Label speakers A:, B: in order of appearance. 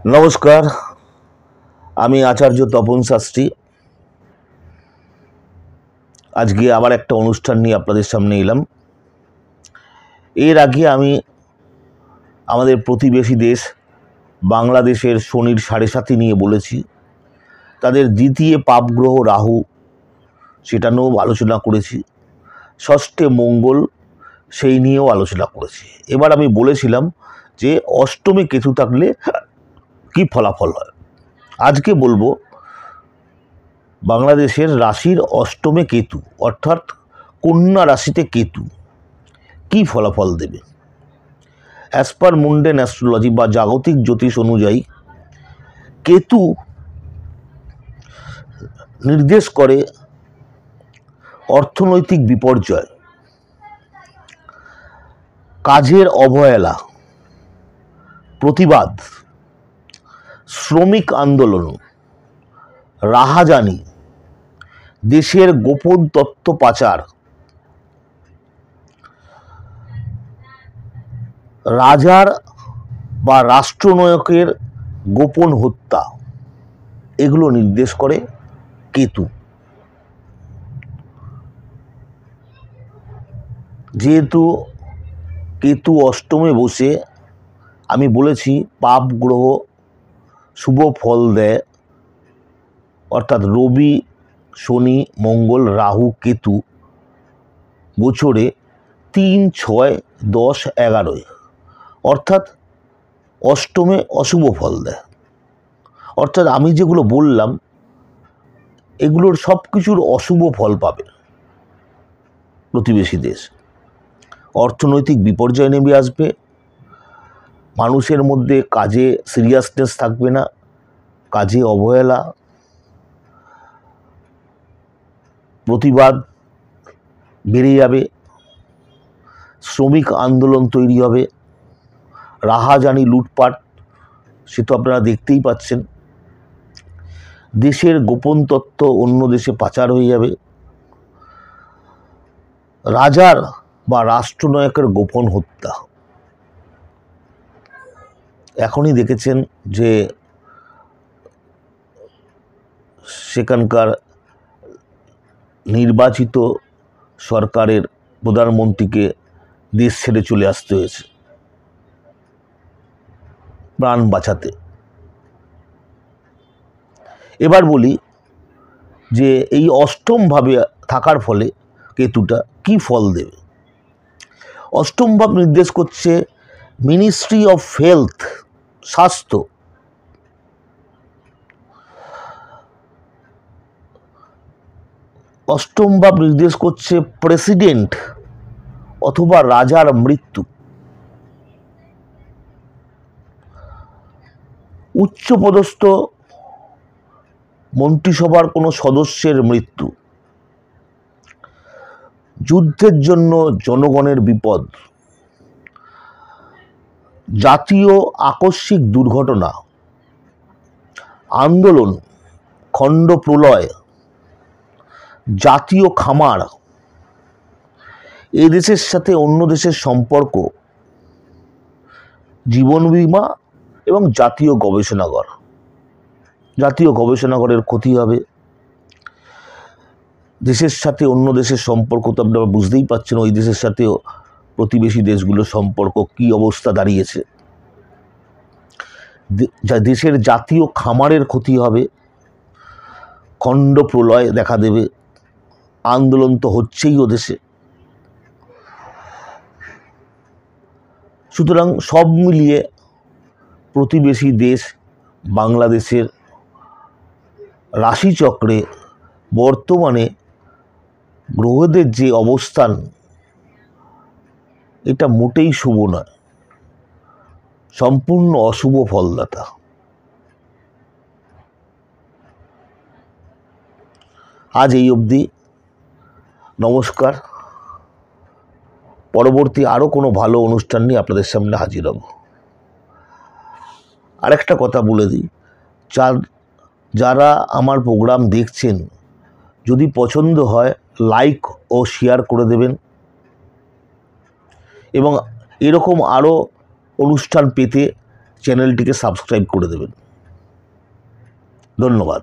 A: নমস্কার, আমি আচার্য তপন শাস্ত্রী। আজকে আবার একটা অনুষ্ঠান নিয়ে আপনাদের সামনে এলাম। এর আগে আমি আমাদের প্রতিবেশী দেশ বাংলাদেশের শনির 7.5 নিয়ে বলেছি। তাদের দ্বিতীয় পাপগ্রহ রাহু, সেটা নিয়েও আলোচনা করেছি। ষষ্ঠে মঙ্গল, সেই নিয়েও আলোচনা করেছি। এবার আমি বলেছিলাম যে অষ্টমে কেতু থাকলে কি ফলাফল হয়। আজকে বলবো বাংলাদেশের রাশির অষ্টমে কেতু, অর্থাৎ কন্যা রাশিতে কেতু কি ফলাফল দেবে। অ্যাজ পার মুন্ডেন অ্যাস্ট্রোলজি বা জাগতিক জ্যোতিষ অনুযায়ী কেতু নির্দেশ করে অর্থনৈতিক বিপর্যয়, কাজের অবহেলা, প্রতিবাদ, শ্রমিক আন্দোলন, রাহাজানি, দেশের গোপন তথ্য পাচার, রাজার বা রাষ্ট্রনায়কের গোপন হত্যা, এগুলো নির্দেশ করে কেতু। যেহেতু কেতু অষ্টমে বসে, আমি বলেছি পাপ গ্রহ শুভ ফল দেয়, অর্থাৎ রবি, শনি, মঙ্গল, রাহু, কেতু বছরে 3, 6, 10, 11, অর্থাৎ অষ্টমে অশুভ ফল দেয়। অর্থাৎ আমি যেগুলো বললাম এগুলোর সব কিছুর অশুভ ফল পাবে প্রতিবেশী দেশ। অর্থনৈতিক বিপর্যয় নেমে আসবে, মানুষের মধ্যে কাজে সিরিয়াসনেস থাকবে না, কাজে অবহেলা, প্রতিবাদ বেড়ে যাবে, শ্রমিক আন্দোলন তৈরি হবে, রাহাজানি, লুটপাট, সে তো আপনারা দেখতেই পাচ্ছেন। দেশের গোপন তথ্য অন্য দেশে পাচার হয়ে যাবে, রাজার বা রাষ্ট্রনায়কের গোপন হত্যা। এখনই দেখেছেন যে সেখানকার নির্বাচিত সরকারের প্রধানমন্ত্রীকে দেশ ছেড়ে চলে আসতে হয়েছে প্রাণ বাঁচাতে। এবার বলি যে এই অষ্টমভাবে থাকার ফলে কেতুটা কি ফল দেবে। অষ্টম ভাব নির্দেশ করছে মিনিস্ট্রি অফ হেলথ, স্বাস্থ্য। অষ্টম ভাব নির্দেশ করছে প্রেসিডেন্ট অথবা রাজার মৃত্যু, উচ্চপদস্থ মন্ত্রিসভার কোনো সদস্যের মৃত্যু, যুদ্ধের জন্য জনগণের বিপদ, জাতীয় আকস্মিক দুর্ঘটনা, আন্দোলন, খণ্ড প্রলয়, জাতীয় খামার, এ দেশের সাথে অন্য দেশের সম্পর্ক, জীবন বীমা এবং জাতীয় গবেষণাগার। জাতীয় গবেষণাগারের ক্ষতি হবে, দেশের সাথে অন্য দেশের সম্পর্ক তো আপনারা বুঝতেই পারছেন, ওই দেশের সাথে প্রতিবেশী দেশগুলোর সম্পর্ক কি অবস্থা দাঁড়িয়েছে। দেশের জাতীয় খামারের ক্ষতি হবে, খণ্ড প্রলয় দেখা দেবে, আন্দোলন তো হচ্ছেই ও দেশে। সুতরাং সব মিলিয়ে প্রতিবেশী দেশ বাংলাদেশের রাশিচক্রে বর্তমানে গ্রহদের যে অবস্থান, এটা মোটেই শুভ নয়, সম্পূর্ণ অশুভ ফলদাতা। আজ এই অবধি, নমস্কার। পরবর্তী আরও কোনো ভালো অনুষ্ঠান নিয়ে আপনাদের সামনে হাজির হব। আরেকটা কথা বলে দিই, যারা আমার প্রোগ্রাম দেখছেন, যদি পছন্দ হয় লাইক ও শেয়ার করে দেবেন, এবং এরকম আরও অনুষ্ঠান পেতে চ্যানেলটিকে সাবস্ক্রাইব করে দেবেন। ধন্যবাদ।